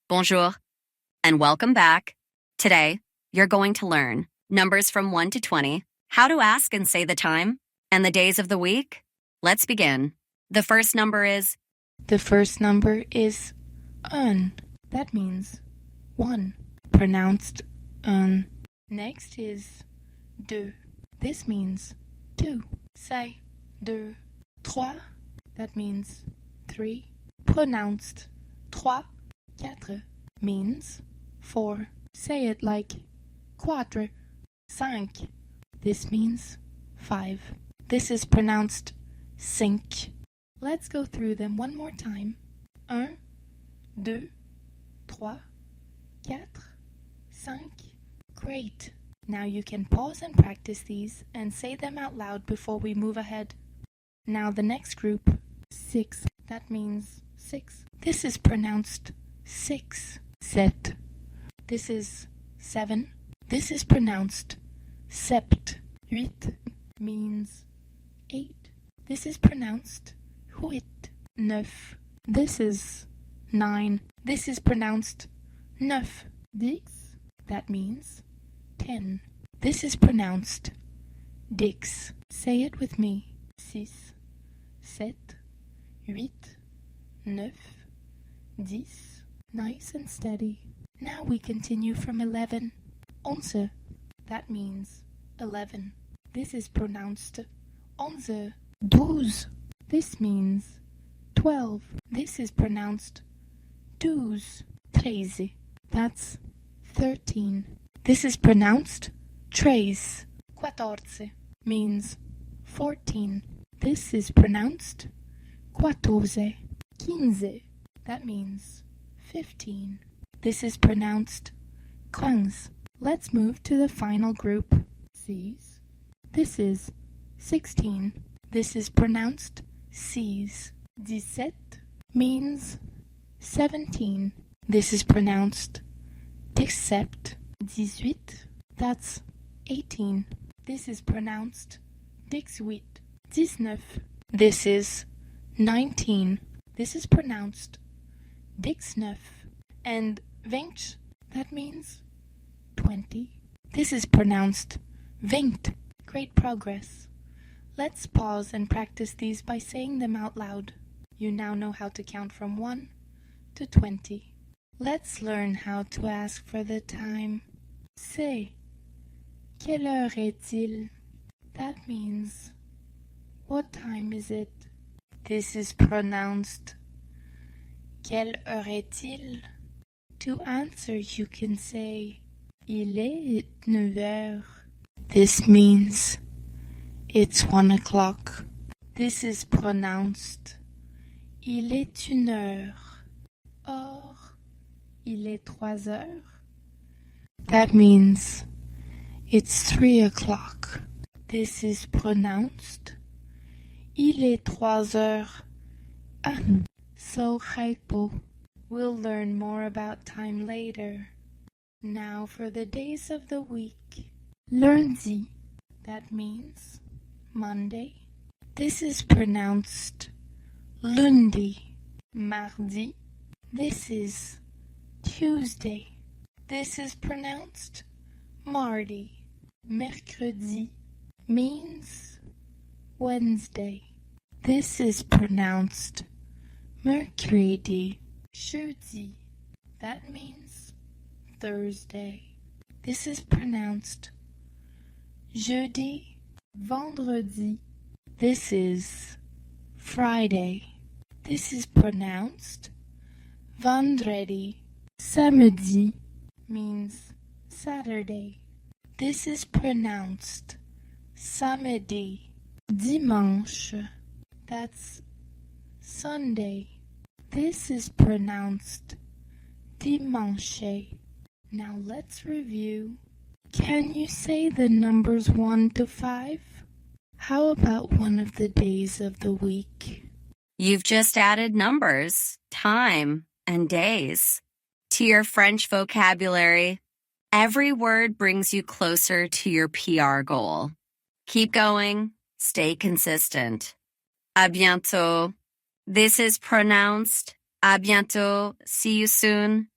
Bonjour, and welcome back. Today, you're going to learn numbers from 1 to 20, how to ask and say the time, and the days of the week. Let's begin. The first number is un. That means 1, pronounced un. Next is deux. This means 2. Say deux. Trois. That means 3, pronounced trois. Quatre means 4. Say it like quatre. Cinq. This means 5. This is pronounced cinq. Let's go through them one more time. Un, deux, trois, quatre, cinq. Great. Now you can pause and practice these and say them out loud before we move ahead. Now the next group, 6. That means 6. This is pronounced 6. Sept. This is 7. This is pronounced sept. Huit means 8. This is pronounced huit. Neuf. This is 9. This is pronounced neuf. Dix. That means 10. This is pronounced dix. Say it with me. Six, sept, huit, neuf, dix. Nice and steady. Now we continue from 11. Onze. That means 11. This is pronounced onze. Douze. This means 12. This is pronounced douze. Treize. That's 13. This is pronounced treize. Quatorze means 14. This is pronounced quatorze. Quinze. That means 15. This is pronounced quinze. Let's move to the final group. Six. This is 16. This is pronounced six. 17 means 17. This is pronounced dix-sept. 18. That's 18. This is pronounced dix-huit. 19. This is 19. This is pronounced dix-neuf. And 20. That means 20. This is pronounced vingt. Great progress. Let's pause and practice these by saying them out loud. You now know how to count from 1 to 20. Let's learn how to ask for the time. Say, quelle heure est-il? That means, what time is it? This is pronounced, quelle heure est-il? To answer, you can say, il est 9 heures. This means, it's 1 o'clock. This is pronounced, il est 1 heure. Or, il est 3 heures. That means, it's 3 o'clock. This is pronounced, il est 3 heures. So hypo. We'll learn more about time later. Now for the days of the week. Lundi. That means Monday. This is pronounced lundi. Mardi. This is Tuesday. This is pronounced mardi. Mercredi means Wednesday. This is pronounced mercredi. Jeudi. That means Thursday. This is pronounced jeudi. Vendredi. This is Friday. This is pronounced vendredi. Samedi means Saturday. This is pronounced samedi. Dimanche. That's Sunday. This is pronounced dimanche. Now let's review. Can you say the numbers 1 to 5? How about one of the days of the week? You've just added numbers, time, and days to your French vocabulary. Every word brings you closer to your PR goal. Keep going. Stay consistent. À bientôt. This is pronounced à bientôt. See you soon.